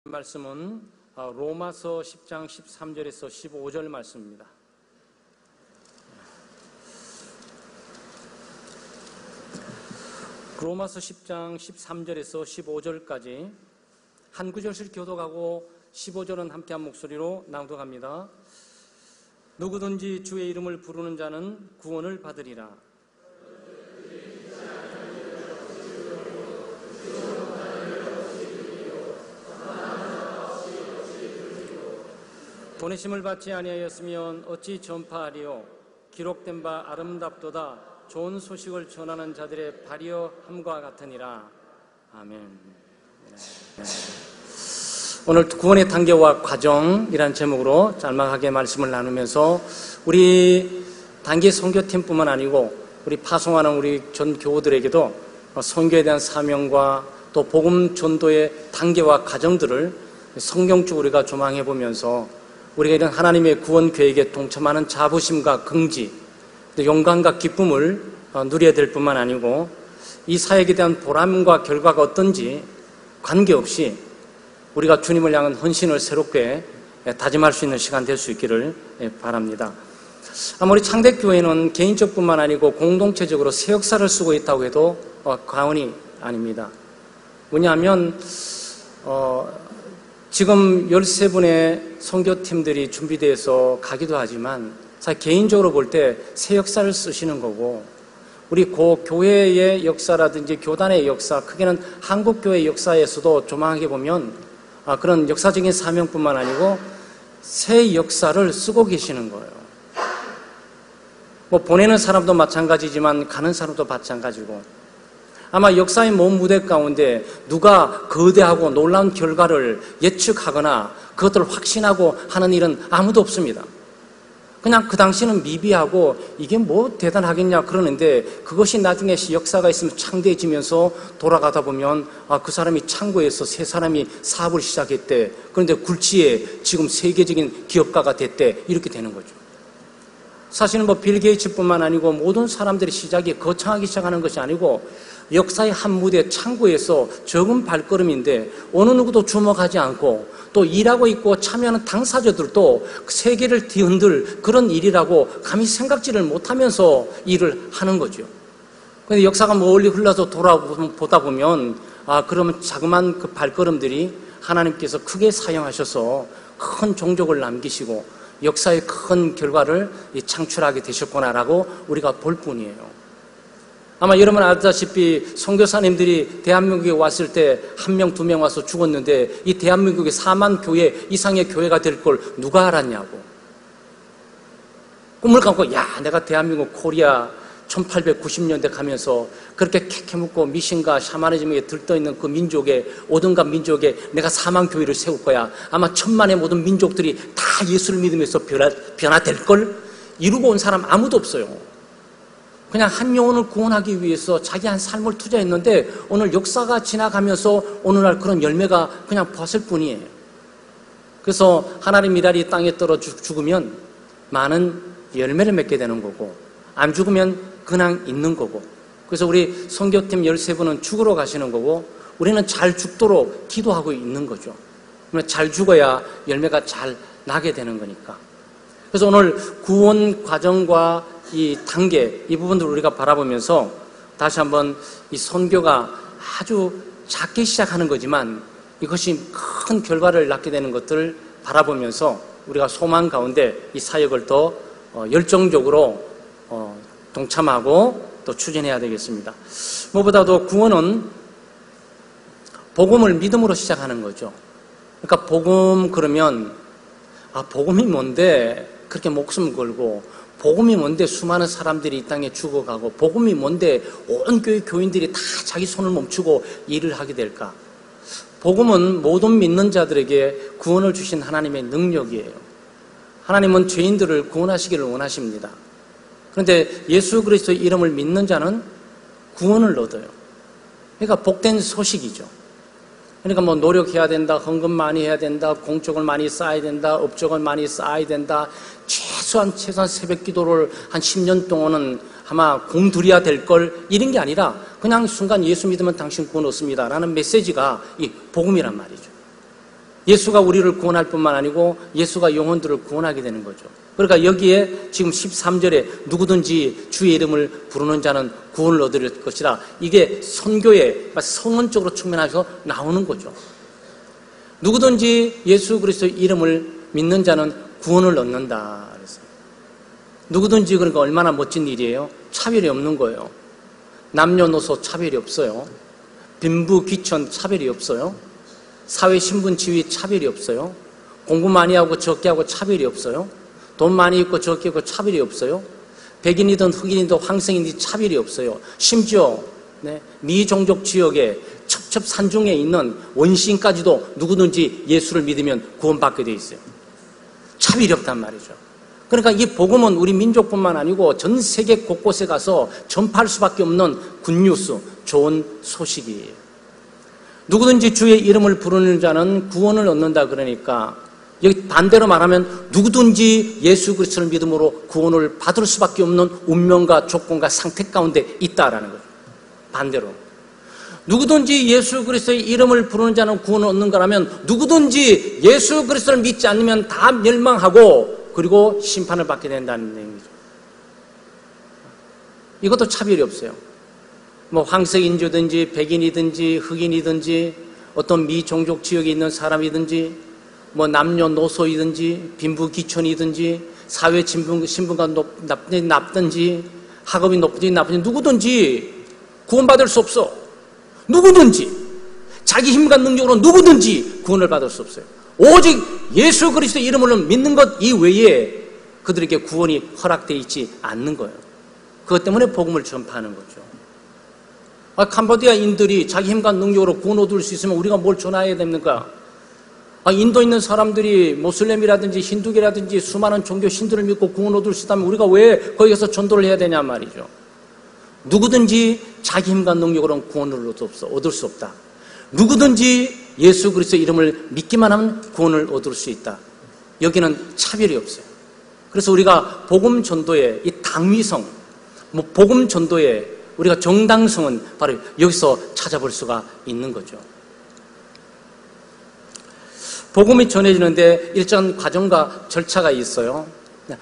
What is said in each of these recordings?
말씀은 로마서 10장 13절에서 15절 말씀입니다. 로마서 10장 13절에서 15절까지 한 구절씩 교독하고 15절은 함께한 목소리로 낭독합니다. 누구든지 주의 이름을 부르는 자는 구원을 받으리라. 보내심을 받지 아니하였으면 어찌 전파하리요. 기록된 바 아름답도다. 좋은 소식을 전하는 자들의 발이여 함과 같으니라. 아멘. 오늘 구원의 단계와 과정이라는 제목으로 짤막하게 말씀을 나누면서 우리 단기 선교팀뿐만 아니고 우리 파송하는 우리 전 교우들에게도 선교에 대한 사명과 또 복음 전도의 단계와 과정들을 성경적으로 우리가 조망해 보면서 우리가 이런 하나님의 구원 계획에 동참하는 자부심과 긍지, 영광과 기쁨을 누려야 될 뿐만 아니고 이 사역에 대한 보람과 결과가 어떤지 관계없이 우리가 주님을 향한 헌신을 새롭게 다짐할 수 있는 시간 될 수 있기를 바랍니다. 아무리 창대교회는 개인적뿐만 아니고 공동체적으로 새 역사를 쓰고 있다고 해도 과언이 아닙니다. 왜냐하면 지금 13분의 선교팀들이 준비돼서 가기도 하지만 사실 개인적으로 볼 때 새 역사를 쓰시는 거고 우리 교회의 역사라든지 교단의 역사, 크게는 한국교회의 역사에서도 조망하게 보면 그런 역사적인 사명뿐만 아니고 새 역사를 쓰고 계시는 거예요. 뭐 보내는 사람도 마찬가지지만 가는 사람도 마찬가지고 아마 역사의 먼 무대 가운데 누가 거대하고 놀라운 결과를 예측하거나 그것들을 확신하고 하는 일은 아무도 없습니다. 그냥 그 당시는 미비하고 이게 뭐 대단하겠냐 그러는데 그것이 나중에 역사가 있으면 창대해지면서 돌아가다 보면 그 사람이 창고에서 세 사람이 사업을 시작했대. 그런데 굴지에 지금 세계적인 기업가가 됐대. 이렇게 되는 거죠. 사실은 뭐 빌 게이츠뿐만 아니고 모든 사람들의 시작이 거창하기 시작하는 것이 아니고 역사의 한 무대 창구에서 적은 발걸음인데 어느 누구도 주목하지 않고 또 일하고 있고 참여하는 당사자들도 세계를 뒤흔들 그런 일이라고 감히 생각지를 못하면서 일을 하는 거죠. 그런데 역사가 멀리 흘러서 돌아보다 보면 그러면 자그마한 그 발걸음들이 하나님께서 크게 사용하셔서 큰 종족을 남기시고 역사의 큰 결과를 창출하게 되셨구나라고 우리가 볼 뿐이에요. 아마 여러분 알다시피 선교사님들이 대한민국에 왔을 때 1명, 2명 와서 죽었는데 이 대한민국에 4만 교회 이상의 교회가 될 걸 누가 알았냐고. 꿈을 갖고 내가 대한민국 코리아 1890년대 가면서 그렇게 캐캐묻고 미신과 샤머니즘에 들떠있는 그 민족에 오든가 민족에 내가 4만 교회를 세울 거야. 아마 1000만의 모든 민족들이 다 예수를 믿으면서 변화될 걸 이루고 온 사람 아무도 없어요. 그냥 한 영혼을 구원하기 위해서 자기 한 삶을 투자했는데 오늘 역사가 지나가면서 오늘날 그런 열매가 그냥 벗을 뿐이에요. 그래서 하나님 일할이 땅에 떨어 죽으면 많은 열매를 맺게 되는 거고 안 죽으면 그냥 있는 거고 그래서 우리 선교팀 13분은 죽으러 가시는 거고 우리는 잘 죽도록 기도하고 있는 거죠. 그러면 잘 죽어야 열매가 잘 나게 되는 거니까. 그래서 오늘 구원 과정과 이 단계, 이 부분들을 우리가 바라보면서 다시 한번 이 선교가 아주 작게 시작하는 거지만 이것이 큰 결과를 낳게 되는 것들을 바라보면서 우리가 소망 가운데 이 사역을 더 열정적으로 동참하고 또 추진해야 되겠습니다. 무엇보다도 구원은 복음을 믿음으로 시작하는 거죠. 그러니까 복음 그러면 복음이 뭔데 그렇게 목숨 걸고 복음이 뭔데 수많은 사람들이 이 땅에 죽어가고 복음이 뭔데 온 교회 교인들이 다 자기 손을 멈추고 일을 하게 될까? 복음은 모든 믿는 자들에게 구원을 주신 하나님의 능력이에요. 하나님은 죄인들을 구원하시기를 원하십니다. 그런데 예수 그리스도의 이름을 믿는 자는 구원을 얻어요. 그러니까 복된 소식이죠. 그러니까 뭐 노력해야 된다, 헌금 많이 해야 된다, 공적을 많이 쌓아야 된다, 업적을 많이 쌓아야 된다, 최소한 새벽 기도를 한 10년 동안은 아마 공들여야 될 걸 이런 게 아니라 그냥 순간 예수 믿으면 당신 구원 얻습니다 라는 메시지가 이 복음이란 말이죠. 예수가 우리를 구원할 뿐만 아니고 예수가 영혼들을 구원하게 되는 거죠. 그러니까 여기에 지금 13절에 누구든지 주의 이름을 부르는 자는 구원을 얻을 것이라, 이게 선교의 성언적으로 측면에서 나오는 거죠. 누구든지 예수 그리스도의 이름을 믿는 자는 구원을 얻는다. 누구든지, 그러니까 얼마나 멋진 일이에요. 차별이 없는 거예요. 남녀노소 차별이 없어요. 빈부 귀천 차별이 없어요. 사회 신분 지위 차별이 없어요. 공부 많이 하고 적게 하고 차별이 없어요. 돈 많이 있고 적게 있고 차별이 없어요. 백인이든 흑인이든 황성인이든 차별이 없어요. 심지어 미종족 지역에 첩첩산중에 있는 원시인까지도 누구든지 예수를 믿으면 구원받게 돼 있어요. 차별이 없단 말이죠. 그러니까 이 복음은 우리 민족뿐만 아니고 전 세계 곳곳에 가서 전파할 수밖에 없는 굿뉴스, 좋은 소식이에요. 누구든지 주의 이름을 부르는 자는 구원을 얻는다. 그러니까 여기 반대로 말하면 누구든지 예수 그리스도를 믿음으로 구원을 받을 수밖에 없는 운명과 조건과 상태 가운데 있다라는 거죠. 반대로 누구든지 예수 그리스도의 이름을 부르는 자는 구원을 얻는 거라면, 누구든지 예수 그리스도를 믿지 않으면 다 멸망하고 그리고 심판을 받게 된다는 얘기죠. 이것도 차별이 없어요. 뭐 황색인종이든지 백인이든지 흑인이든지 어떤 미종족 지역에 있는 사람이든지 뭐 남녀노소이든지 빈부귀천이든지 사회 신분가 높든지 학업이 높든지 나쁜지 누구든지 구원받을 수 없어. 누구든지 자기 힘과 능력으로 누구든지 구원을 받을 수 없어요. 오직 예수 그리스도의 이름을 믿는 것 이외에 그들에게 구원이 허락되어 있지 않는 거예요. 그것 때문에 복음을 전파하는 거죠. 캄보디아인들이 자기 힘과 능력으로 구원 얻을 수 있으면 우리가 뭘 전화해야 됩니까? 인도에 있는 사람들이 모슬렘이라든지 힌두교라든지 수많은 종교 신들을 믿고 구원 얻을 수 있다면 우리가 왜 거기 가서 전도를 해야 되냐 말이죠. 누구든지 자기 힘과 능력으로는 구원을 얻을 수 없다. 누구든지 예수 그리스도의 이름을 믿기만 하면 구원을 얻을 수 있다. 여기는 차별이 없어요. 그래서 우리가 복음 전도의 이 당위성, 복음 전도의 우리가 정당성은 바로 여기서 찾아볼 수가 있는 거죠. 복음이 전해지는데 일정한 과정과 절차가 있어요.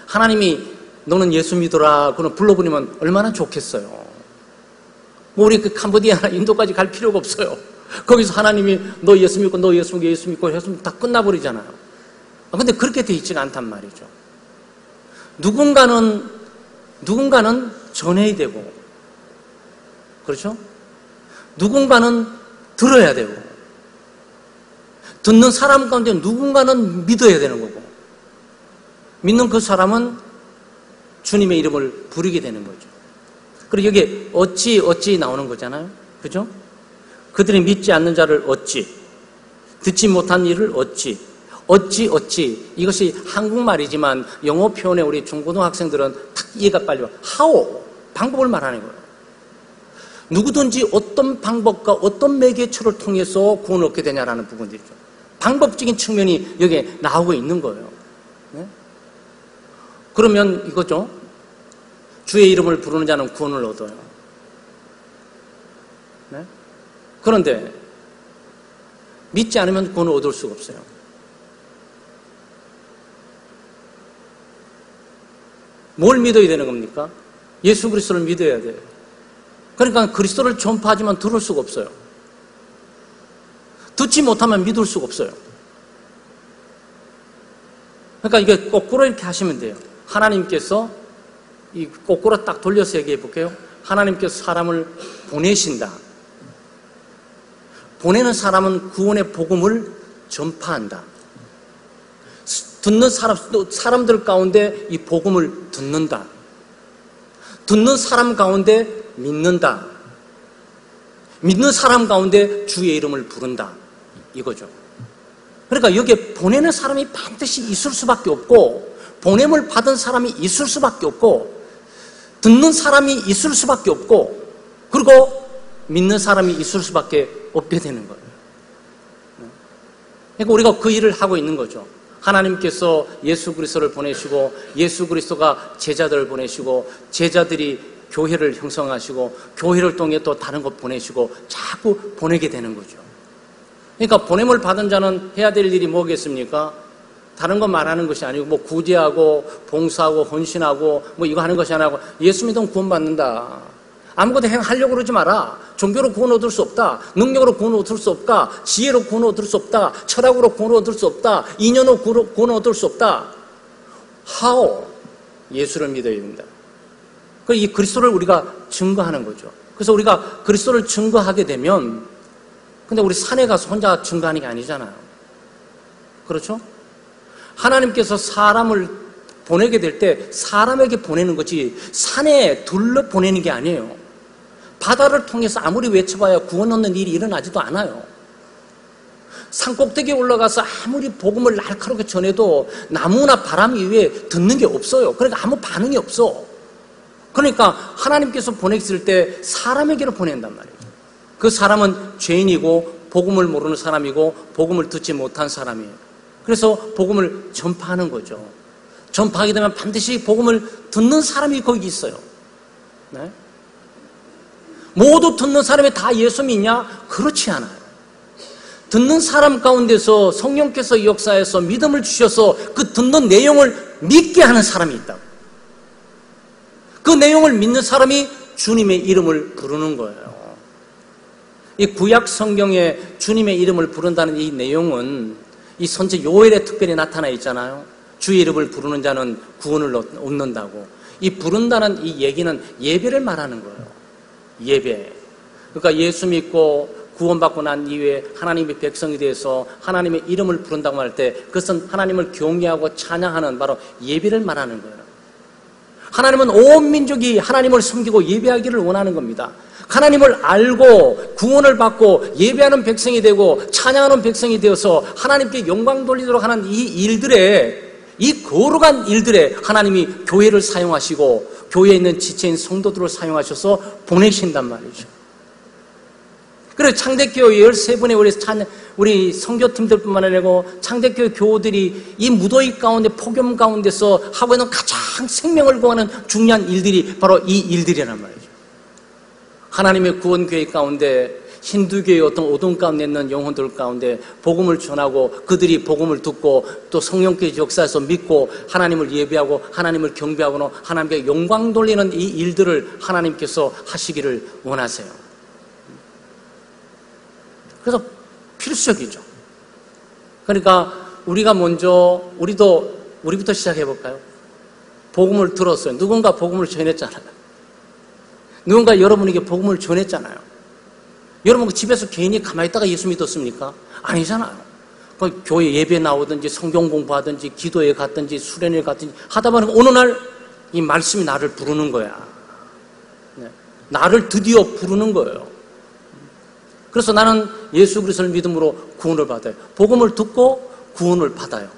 하나님이 너는 예수 믿어라 그는 불러보내면 얼마나 좋겠어요. 뭐 우리 그 캄보디아나 인도까지 갈 필요가 없어요. 거기서 하나님이 너 예수 믿고 너 예수 믿고 예수 믿고 했으면 다 끝나버리잖아요. 근데 그렇게 돼 있지가 않단 말이죠. 누군가는 전해야 되고, 그렇죠? 누군가는 들어야 되고, 듣는 사람 가운데 누군가는 믿어야 되는 거고, 믿는 그 사람은 주님의 이름을 부르게 되는 거죠. 그리고 여기 어찌 나오는 거잖아요. 그죠? 그들이 믿지 않는 자를 어찌, 듣지 못한 일을 어찌. 이것이 한국말이지만 영어 표현에 우리 중고등학생들은 탁 이해가 빨리 와. how, 방법을 말하는 거예요. 누구든지 어떤 방법과 어떤 매개체를 통해서 구원을 얻게 되냐라는 부분들이죠. 방법적인 측면이 여기에 나오고 있는 거예요. 네? 그러면 이거죠. 주의 이름을 부르는 자는 구원을 얻어요. 네? 그런데 믿지 않으면 구원을 얻을 수가 없어요. 뭘 믿어야 되는 겁니까? 예수 그리스도를 믿어야 돼요. 그러니까 그리스도를 전파하지만 들을 수가 없어요. 듣지 못하면 믿을 수가 없어요. 그러니까 이게 거꾸로 이렇게 하시면 돼요. 하나님께서 이 거꾸로 딱 돌려서 얘기해 볼게요. 하나님께서 사람을 보내신다. 보내는 사람은 구원의 복음을 전파한다. 듣는 사람들 가운데 이 복음을 듣는다. 듣는 사람 가운데 믿는다. 믿는 사람 가운데 주의 이름을 부른다. 이거죠. 그러니까 여기에 보내는 사람이 반드시 있을 수밖에 없고, 보냄을 받은 사람이 있을 수밖에 없고, 듣는 사람이 있을 수밖에 없고, 그리고 믿는 사람이 있을 수밖에 없게 되는 거예요. 그러니까 우리가 그 일을 하고 있는 거죠. 하나님께서 예수 그리스도를 보내시고, 예수 그리스도가 제자들을 보내시고, 제자들이 교회를 형성하시고, 교회를 통해 또 다른 것 보내시고, 자꾸 보내게 되는 거죠. 그러니까 보냄을 받은 자는 해야 될 일이 뭐겠습니까? 다른 거 말하는 것이 아니고 뭐 구제하고 봉사하고 헌신하고 뭐 이거 하는 것이 아니고 예수 믿으면 구원받는다. 아무것도 하려고 그러지 마라. 종교로 구원 얻을 수 없다. 능력으로 구원 얻을 수 없다. 지혜로 구원 얻을 수 없다. 철학으로 구원 얻을 수 없다. 인연으로 구원 얻을 수 없다. How? 예수를 믿어야 된다. 이 그리스도를 우리가 증거하는 거죠. 그래서 우리가 그리스도를 증거하게 되면 근데 우리 산에 가서 혼자 증거하는 게 아니잖아요. 그렇죠? 하나님께서 사람을 보내게 될 때 사람에게 보내는 거지 산에 둘러 보내는 게 아니에요. 바다를 통해서 아무리 외쳐봐야 구원 얻는 일이 일어나지도 않아요. 산 꼭대기에 올라가서 아무리 복음을 날카롭게 전해도 나무나 바람 이외에 듣는 게 없어요. 그러니까 아무 반응이 없어. 그러니까 하나님께서 보냈을 때 사람에게로 보낸단 말이에요. 그 사람은 죄인이고 복음을 모르는 사람이고 복음을 듣지 못한 사람이에요. 그래서 복음을 전파하는 거죠. 전파하게 되면 반드시 복음을 듣는 사람이 거기 있어요. 네? 모두 듣는 사람이 다 예수 믿냐? 그렇지 않아요. 듣는 사람 가운데서 성령께서 역사해서 믿음을 주셔서 그 듣는 내용을 믿게 하는 사람이 있다고. 그 내용을 믿는 사람이 주님의 이름을 부르는 거예요. 이 구약 성경에 주님의 이름을 부른다는 이 내용은 이 선지 요엘에 특별히 나타나 있잖아요. 주의 이름을 부르는 자는 구원을 얻는다고. 이 부른다는 이 얘기는 예배를 말하는 거예요. 예배. 그러니까 예수 믿고 구원받고 난 이후에 하나님의 백성이 되어서 하나님의 이름을 부른다고 할 때 그것은 하나님을 경외하고 찬양하는 바로 예배를 말하는 거예요. 하나님은 온 민족이 하나님을 섬기고 예배하기를 원하는 겁니다. 하나님을 알고 구원을 받고 예배하는 백성이 되고 찬양하는 백성이 되어서 하나님께 영광 돌리도록 하는 이 일들에, 이 거룩한 일들에 하나님이 교회를 사용하시고 교회에 있는 지체인 성도들을 사용하셔서 보내신단 말이죠. 그래서 창대교회 13분의 우리 선교팀들뿐만 아니고 창대교회 교우들이 이 무더위 가운데 폭염 가운데서 하고 있는 가장 생명을 구하는 중요한 일들이 바로 이 일들이란 말이죠. 하나님의 구원교회 가운데 힌두교의 어떤 어둠 가운데 있는 영혼들 가운데 복음을 전하고 그들이 복음을 듣고 또 성령께서 역사에서 믿고 하나님을 예배하고 하나님을 경배하고 하나님께 영광 돌리는 이 일들을 하나님께서 하시기를 원하세요. 그래서 필수적이죠. 그러니까 우리가 먼저 우리부터 시작해 볼까요? 복음을 들었어요. 누군가 복음을 전했잖아요. 누군가 여러분에게 복음을 전했잖아요. 여러분 그 집에서 개인이 가만히 있다가 예수 믿었습니까? 아니잖아요. 그 교회 예배 나오든지 성경 공부하든지 기도에 갔든지 수련회 갔든지 하다 보니까 어느 날 이 말씀이 나를 부르는 거야. 네. 나를 드디어 부르는 거예요. 그래서 나는 예수 그리스도를 믿음으로 구원을 받아요. 복음을 듣고 구원을 받아요.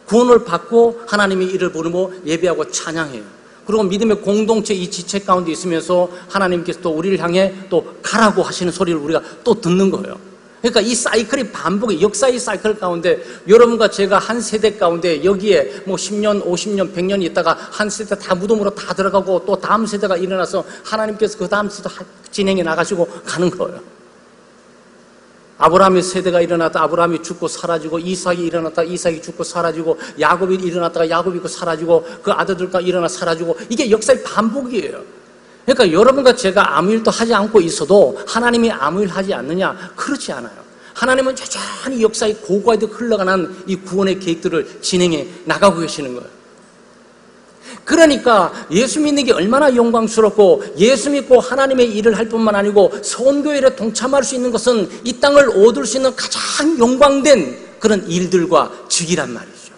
구원을 받고 하나님의 이를 부르고 예배하고 찬양해요. 그리고 믿음의 공동체 이 지체 가운데 있으면서 하나님께서 또 우리를 향해 또 가라고 하시는 소리를 우리가 또 듣는 거예요. 그러니까 이 사이클이 반복이 역사의 사이클 가운데 여러분과 제가 한 세대 가운데 여기에 뭐 10년, 50년, 100년 있다가 한 세대 다 무덤으로 다 들어가고 또 다음 세대가 일어나서 하나님께서 그 다음 세대 진행해 나가시고 가는 거예요. 아브라함의 세대가 일어났다 아브라함이 죽고 사라지고 이삭이 일어났다가 이삭이 죽고 사라지고 야곱이 일어났다가 야곱이 있고 사라지고 그 아들들과 일어나 사라지고 이게 역사의 반복이에요. 그러니까 여러분과 제가 아무 일도 하지 않고 있어도 하나님이 아무 일 하지 않느냐? 그렇지 않아요. 하나님은 여전히 역사의 고고하게 흘러가는 이 구원의 계획들을 진행해 나가고 계시는 거예요. 그러니까 예수 믿는 게 얼마나 영광스럽고 예수 믿고 하나님의 일을 할 뿐만 아니고 선교일에 동참할 수 있는 것은 이 땅을 얻을 수 있는 가장 영광된 그런 일들과 직이란 말이죠.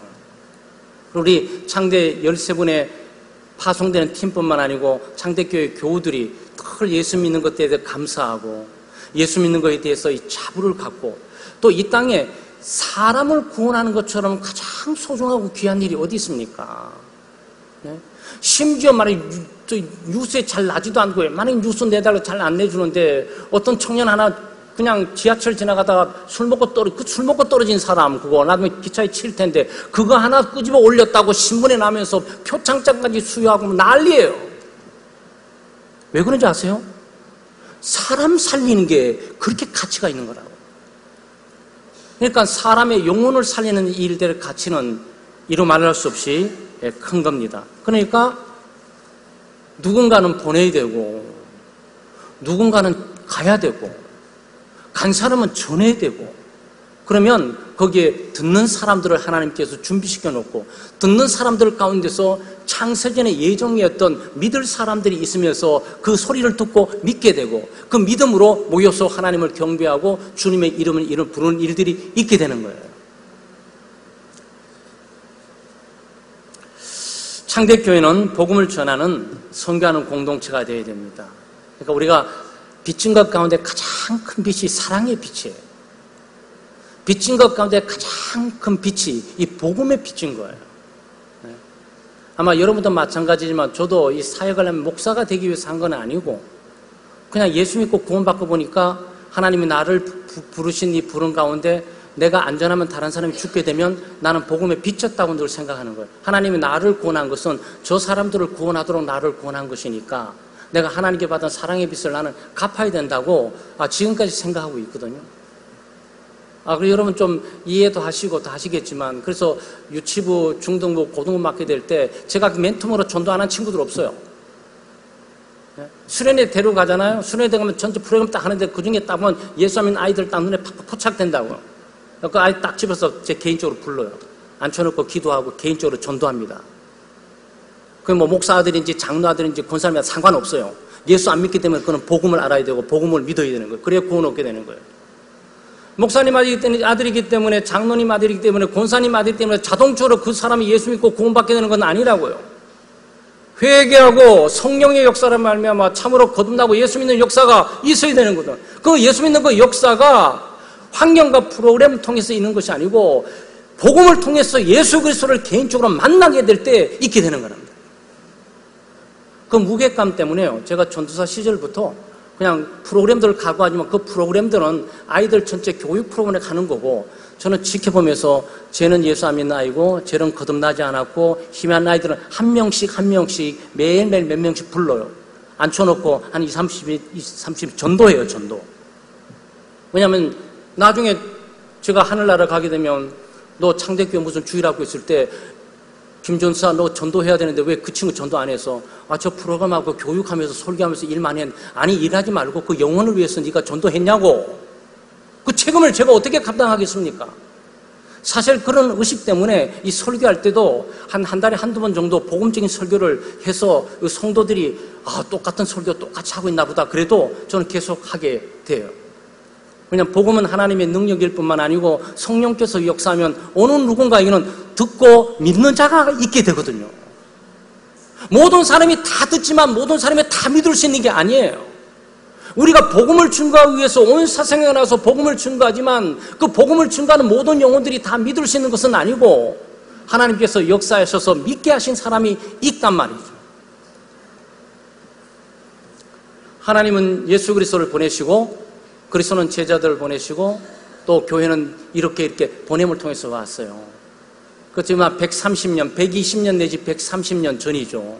우리 창대 13분의 파송되는 팀뿐만 아니고 창대교회 교우들이 늘 예수 믿는 것에 대해서 감사하고 예수 믿는 것에 대해서 이 자부를 갖고 또 이 땅에 사람을 구원하는 것처럼 가장 소중하고 귀한 일이 어디 있습니까? 네? 심지어 만약에 뉴스에 잘 나지도 않고 만약에 뉴스 내달라고 잘 안 내주는데 어떤 청년 하나 그냥 지하철 지나가다가 술 먹고 떨어진 사람 그거 나중에 기차에 칠 텐데 그거 하나 끄집어 올렸다고 신문에 나면서 표창장까지 수여하고 난리예요. 왜 그런지 아세요? 사람 살리는 게 그렇게 가치가 있는 거라고. 그러니까 사람의 영혼을 살리는 이 일들의 가치는 이루 말할 수 없이 큰 겁니다. 그러니까 누군가는 보내야 되고 누군가는 가야 되고 간 사람은 전해야 되고 그러면 거기에 듣는 사람들을 하나님께서 준비시켜 놓고 듣는 사람들 가운데서 창세전의 예정이었던 믿을 사람들이 있으면서 그 소리를 듣고 믿게 되고 그 믿음으로 모여서 하나님을 경배하고 주님의 이름을 부르는 일들이 있게 되는 거예요. 창대교회는 복음을 전하는 선교하는 공동체가 되어야 됩니다. 그러니까 우리가 빚진 것 가운데 가장 큰 빛이 사랑의 빛이에요. 빚진 것 가운데 가장 큰 빛이 이 복음의 빛인 거예요. 아마 여러분도 마찬가지지만 저도 이 사역을 하면 목사가 되기 위해서 한 건 아니고 그냥 예수 믿고 구원받고 보니까 하나님이 나를 부르신 이 부름 가운데 내가 안전하면 다른 사람이 죽게 되면 나는 복음에 비쳤다고 늘 생각하는 거예요. 하나님이 나를 구원한 것은 저 사람들을 구원하도록 나를 구원한 것이니까 내가 하나님께 받은 사랑의 빚을 나는 갚아야 된다고 지금까지 생각하고 있거든요. 그리고 여러분 좀 이해도 하시고 다 하시겠지만 그래서 유치부, 중등부, 고등부 맡게 될 때 제가 멘토으로 전도 안 한 친구들 없어요. 수련회 데려가잖아요. 수련회 가면 전체 프로그램 딱 하는데 그중에 딱 보면 예수 믿는 아이들 딱 눈에 팍팍 포착된다고요. 그 아이 딱 집어서 제 개인적으로 불러요. 앉혀놓고 기도하고 개인적으로 전도합니다. 그 뭐 목사 아들인지 장로 아들인지 권사님이 상관없어요. 예수 안 믿기 때문에 그는 복음을 알아야 되고 복음을 믿어야 되는 거예요. 그래야 구원 얻게 되는 거예요. 목사님 아들이기 때문에 장로님 아들이기 때문에 권사님 아들이기 때문에 자동적으로 그 사람이 예수 믿고 구원받게 되는 건 아니라고요. 회개하고 성령의 역사를 말미암아 참으로 거듭나고 예수 믿는 역사가 있어야 되는 거든. 그 예수 믿는 그 역사가 환경과 프로그램을 통해서 있는 것이 아니고 복음을 통해서 예수 그리스도를 개인적으로 만나게 될 때 있게 되는 거랍니다. 그 무게감 때문에요. 제가 전도사 시절부터 그냥 프로그램들을 각오하지만 그 프로그램들은 아이들 전체 교육 프로그램에 가는 거고 저는 지켜보면서 쟤는 예수 안 믿는 아이고 쟤는 거듭나지 않았고 희미한 아이들은 한 명씩 매일매일 몇 명씩 불러요. 앉혀놓고 한 30 전도해요. 전도. 왜냐하면 나중에 제가 하늘나라 가게 되면 너 창대교회 무슨 주일하고 있을 때 김전사 너 전도해야 되는데 왜 그 친구 전도 안 해서 저 프로그램하고 교육하면서 설교하면서 일 많이 했는데 아니 일하지 말고 그 영혼을 위해서 네가 전도했냐고. 그 책임을 제가 어떻게 감당하겠습니까? 사실 그런 의식 때문에 이 설교할 때도 한 달에 한두 번 정도 복음적인 설교를 해서 성도들이 똑같은 설교 똑같이 하고 있나 보다 그래도 저는 계속 하게 돼요. 왜냐하면 복음은 하나님의 능력일 뿐만 아니고 성령께서 역사하면 어느 누군가에게는 듣고 믿는 자가 있게 되거든요. 모든 사람이 다 듣지만 모든 사람이 다 믿을 수 있는 게 아니에요. 우리가 복음을 증거하기 위해서 온 세상에 나와서 복음을 증거하지만 그 복음을 증거하는 모든 영혼들이 다 믿을 수 있는 것은 아니고 하나님께서 역사하셔서 믿게 하신 사람이 있단 말이죠. 하나님은 예수 그리스도를 보내시고 그리스도는 제자들을 보내시고 또 교회는 이렇게 보냄을 통해서 왔어요. 그렇지만 130년, 120년 내지 130년 전이죠.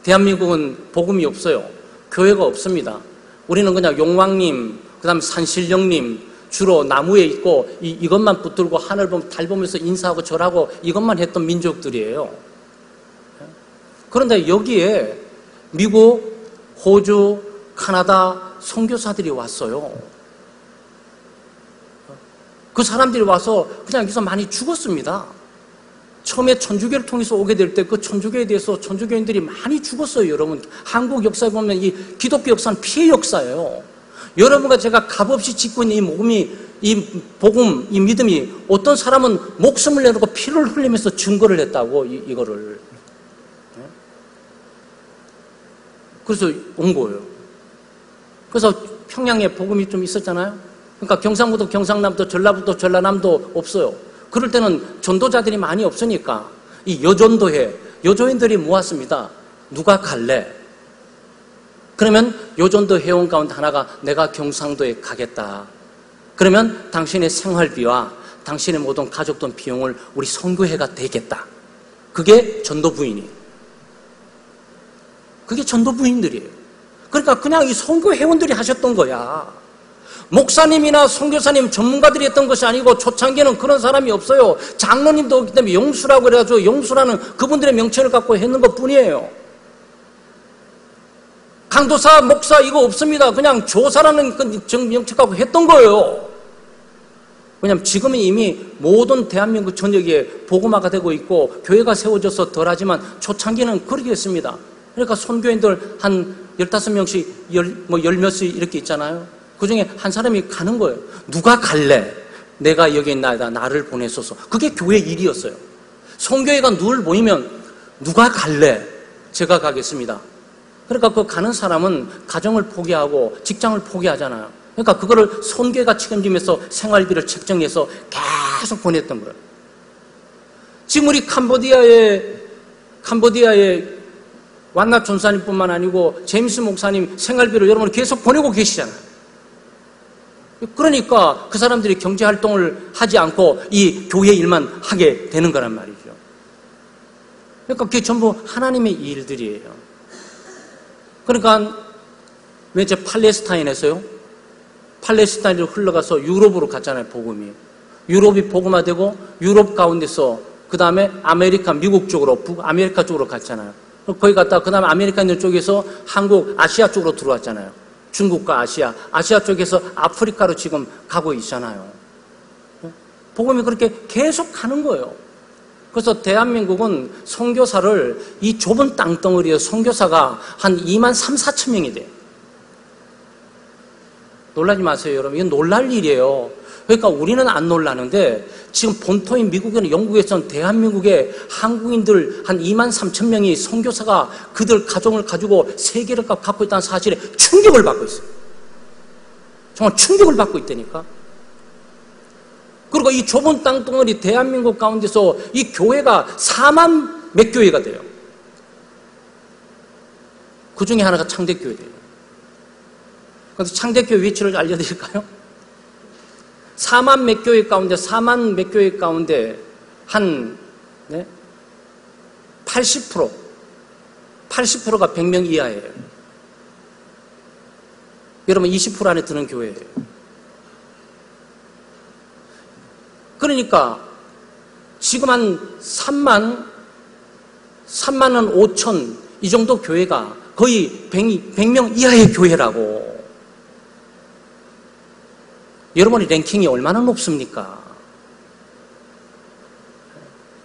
대한민국은 복음이 없어요. 교회가 없습니다. 우리는 그냥 용왕님, 그 다음에 산신령님 주로 나무에 있고 이것만 붙들고 하늘 보면 달 보면서 인사하고 절하고 이것만 했던 민족들이에요. 그런데 여기에 미국, 호주, 카나다 선교사들이 왔어요. 그 사람들이 와서 그냥 여기서 많이 죽었습니다. 처음에 천주교를 통해서 오게 될 때 그 천주교에 대해서 천주교인들이 많이 죽었어요. 여러분 한국 역사에 보면 이 기독교 역사는 피해 역사예요. 여러분과 제가 값없이 짓고 있는 이 복음이 이 복음, 이 믿음이 어떤 사람은 목숨을 내놓고 피를 흘리면서 증거를 했다고 이거를. 그래서 온 거예요. 그래서 평양에 복음이 좀 있었잖아요. 그러니까 경상북도 경상남도, 전라북도 전라남도 없어요. 그럴 때는 전도자들이 많이 없으니까 이 여전도회, 여조인들이 모았습니다. 누가 갈래? 그러면 여전도 회원 가운데 하나가 내가 경상도에 가겠다. 그러면 당신의 생활비와 당신의 모든 가족 돈 비용을 우리 선교회가 대겠다. 그게 전도부인이에요. 그게 전도부인들이에요. 그러니까 그냥 이 선교 회원들이 하셨던 거야. 목사님이나 선교사님 전문가들이 했던 것이 아니고 초창기에는 그런 사람이 없어요. 장로님도 없기 때문에 영수라고 그래가지고 영수라는 그분들의 명칭을 갖고 했는 것 뿐이에요. 강도사, 목사 이거 없습니다. 그냥 조사라는 그 명칭 갖고 했던 거예요. 왜냐하면 지금은 이미 모든 대한민국 전역에 복음화가 되고 있고 교회가 세워져서 덜하지만 초창기는 그렇게 했습니다. 그러니까 선교인들 한 15명씩, 열몇씩 이렇게 있잖아요. 그 중에 한 사람이 가는 거예요. 누가 갈래? 내가 여기 있나이다. 나를 보내소서. 그게 교회 일이었어요. 선교회가 늘 모이면 누가 갈래? 제가 가겠습니다. 그러니까 그 가는 사람은 가정을 포기하고 직장을 포기하잖아요. 그러니까 그거를 선교회가 책임지면서 생활비를 책정해서 계속 보냈던 거예요. 지금 우리 캄보디아의 완나 전사님뿐만 아니고 제임스 목사님 생활비를 여러분 계속 보내고 계시잖아요. 그러니까 그 사람들이 경제활동을 하지 않고 이 교회 일만 하게 되는 거란 말이죠. 그러니까 그게 전부 하나님의 일들이에요. 그러니까 왜 이제 팔레스타인에서요? 팔레스타인으로 흘러가서 유럽으로 갔잖아요, 복음이. 유럽이 복음화되고 유럽 가운데서 그 다음에 아메리카, 미국 쪽으로, 북아메리카 쪽으로 갔잖아요. 거기 갔다가 그 다음에 아메리카 있는 쪽에서 한국, 아시아 쪽으로 들어왔잖아요. 중국과 아시아 쪽에서 아프리카로 지금 가고 있잖아요. 복음이 그렇게 계속 가는 거예요. 그래서 대한민국은 선교사를 이 좁은 땅덩어리에 선교사가 한 2만 3, 4천 명이 돼요. 놀라지 마세요, 여러분. 이건 놀랄 일이에요. 그러니까 우리는 안 놀라는데 지금 본토인 미국이나 영국에서는 대한민국의 한국인들 한 2만 3천 명이 선교사가 그들 가정을 가지고 세계를 갖고 있다는 사실에 충격을 받고 있어요. 정말 충격을 받고 있다니까. 그리고 이 좁은 땅덩어리 대한민국 가운데서 이 교회가 4만 몇 교회가 돼요. 그 중에 하나가 창대교회예요. 그래서 창대교회 위치를 알려드릴까요? 4만 몇 교회 가운데 한 80%가 100명 이하예요. 여러분 20% 안에 드는 교회예요. 그러니까 지금 한 3만 5천 이 정도 교회가 거의 100명 이하의 교회라고. 여러분의 랭킹이 얼마나 높습니까?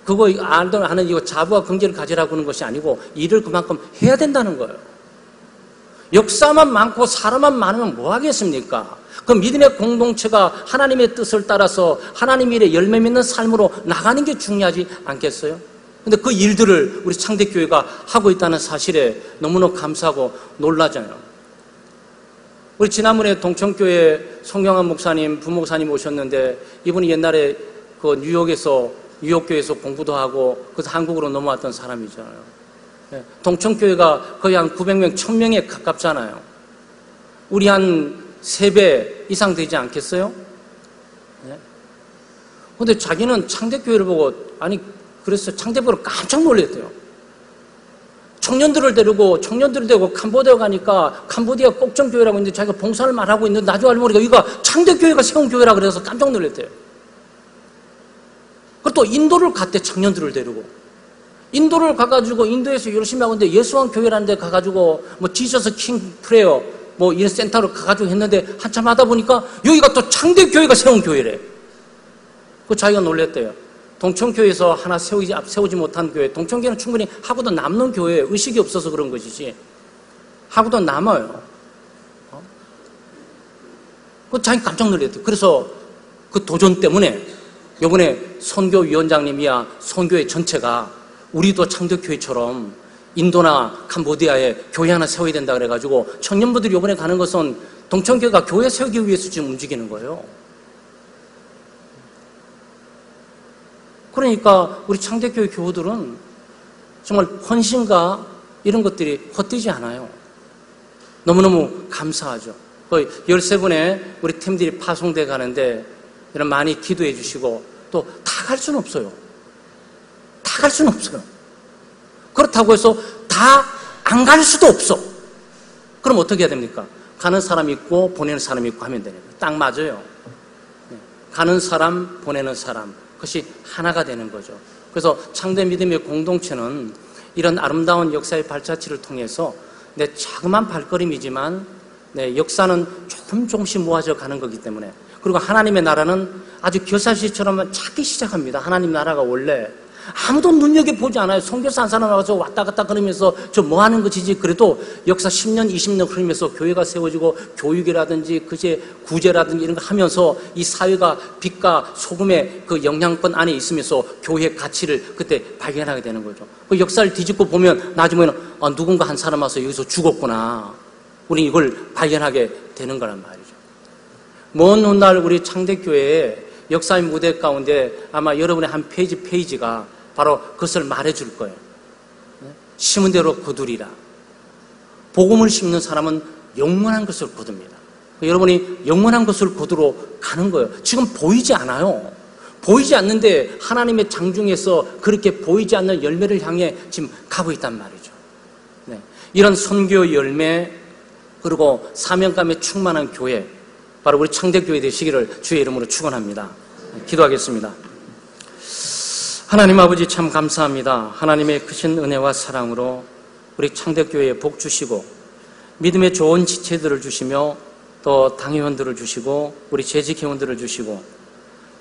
그거 하는 이거 자부와 긍지를 가지라고 하는 것이 아니고 일을 그만큼 해야 된다는 거예요. 역사만 많고 사람만 많으면 뭐 하겠습니까? 그 믿음의 공동체가 하나님의 뜻을 따라서 하나님 일에 열매 맺는 삶으로 나가는 게 중요하지 않겠어요? 근데 그 일들을 우리 창대교회가 하고 있다는 사실에 너무나 감사하고 놀라잖아요. 우리 지난번에 동청교회 송영환 목사님, 부목사님 오셨는데 이분이 옛날에 그 뉴욕교회에서 공부도 하고 그래서 한국으로 넘어왔던 사람이잖아요. 동청교회가 거의 한 900명, 1000명에 가깝잖아요. 우리 한 3배 이상 되지 않겠어요? 근데 자기는 창대교회를 보고, 그래서 창대교회를 깜짝 놀랐대요. 청년들을 데리고 캄보디아 가니까 캄보디아 꼭정교회라고 있는데 자기가 봉사를 말하고 있는데 나중에 알고 보니까 여기가 창대교회가 세운 교회라 그래서 깜짝 놀랐대요. 그리고 또 인도를 갔대, 청년들을 데리고. 인도를 가가지고 인도에서 열심히 하고 있는데 예수왕 교회라는 데 가가지고 지저스 킹 프레어 이런 센터로 가가지고 했는데 한참 하다 보니까 여기가 또 창대교회가 세운 교회래. 그 자기가 놀랬대요. 동청교회에서 하나 세우지 못한 교회, 동청교회는 충분히 하고도 남는 교회, 의식이 없어서 그런 것이지 하고도 남아요. 그 자기 깜짝 놀랐대요. 그래서 그 도전 때문에 이번에 선교위원장님이야 선교회 전체가 우리도 창대교회처럼 인도나 캄보디아에 교회 하나 세워야 된다 그래가지고 청년부들이 이번에 가는 것은 동청교회가 교회 세우기 위해서 지금 움직이는 거예요. 그러니까 우리 창대교회 교우들은 정말 헌신과 이런 것들이 헛되지 않아요. 너무너무 감사하죠. 거의 13분의 우리 팀들이 파송돼 가는데 이런 많이 기도해 주시고 또 다 갈 수는 없어요. 다 갈 수는 없어요. 그렇다고 해서 다 안 갈 수도 없어. 그럼 어떻게 해야 됩니까? 가는 사람이 있고 보내는 사람이 있고 하면 되는 거예요. 딱 맞아요. 가는 사람, 보내는 사람, 그것이 하나가 되는 거죠. 그래서 창대 믿음의 공동체는 이런 아름다운 역사의 발자취를 통해서 내 자그마한 발걸음이지만 역사는 조금씩 모아져 가는 거기 때문에, 그리고 하나님의 나라는 아주 겨자씨처럼 작게 시작합니다. 하나님 나라가 원래 아무도 눈여겨보지 않아요. 선교사 한 사람 와서 왔다 갔다 그러면서 저 뭐 하는 것이지. 그래도 역사 10년, 20년 흐르면서 교회가 세워지고 교육이라든지 그제 구제라든지 이런 거 하면서 이 사회가 빛과 소금의 그 영향권 안에 있으면서 교회의 가치를 그때 발견하게 되는 거죠. 그 역사를 뒤집고 보면 나중에는 누군가 한 사람 와서 여기서 죽었구나. 우리 이걸 발견하게 되는 거란 말이죠. 먼 훗날 우리 창대교회의 역사의 무대 가운데 아마 여러분의 한 페이지가 바로 그것을 말해줄 거예요. 심은 대로 거두리라. 복음을 심는 사람은 영원한 것을 거둡니다. 여러분이 영원한 것을 거두러 가는 거예요. 지금 보이지 않아요. 보이지 않는데 하나님의 장중에서 그렇게 보이지 않는 열매를 향해 지금 가고 있단 말이죠. 이런 선교 열매, 그리고 사명감에 충만한 교회, 바로 우리 창대교회 되시기를 주의 이름으로 축원합니다. 기도하겠습니다. 하나님 아버지 참 감사합니다. 하나님의 크신 은혜와 사랑으로 우리 창대교회에 복 주시고 믿음의 좋은 지체들을 주시며 또 당회원들을 주시고 우리 재직회원들을 주시고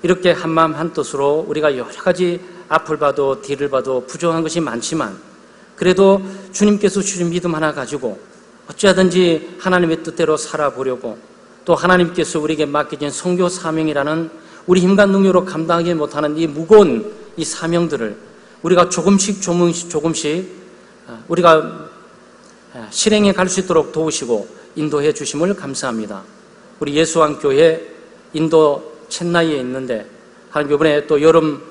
이렇게 한마음 한뜻으로 우리가 여러 가지 앞을 봐도 뒤를 봐도 부족한 것이 많지만 그래도 주님께서 주신 믿음 하나 가지고 어찌하든지 하나님의 뜻대로 살아보려고 또 하나님께서 우리에게 맡겨진 선교 사명이라는 우리 힘과 능력으로 감당하지 못하는 이 무거운 이 사명들을 우리가 조금씩 우리가 실행해 갈 수 있도록 도우시고 인도해 주심을 감사합니다. 우리 예수왕교회 인도 첸나이에 있는데 하나님 이번에 또 여름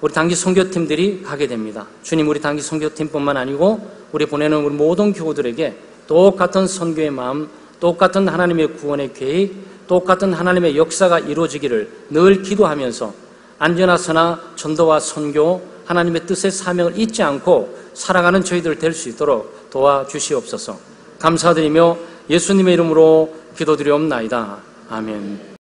우리 단기 선교팀들이 가게 됩니다. 주님, 우리 단기 선교팀뿐만 아니고 우리 보내는 우리 모든 교우들에게 똑같은 선교의 마음, 똑같은 하나님의 구원의 계획, 똑같은 하나님의 역사가 이루어지기를 늘 기도하면서 안전하서나 전도와 선교, 하나님의 뜻의 사명을 잊지 않고 살아가는 저희들 될 수 있도록 도와주시옵소서. 감사드리며 예수님의 이름으로 기도드리옵나이다. 아멘.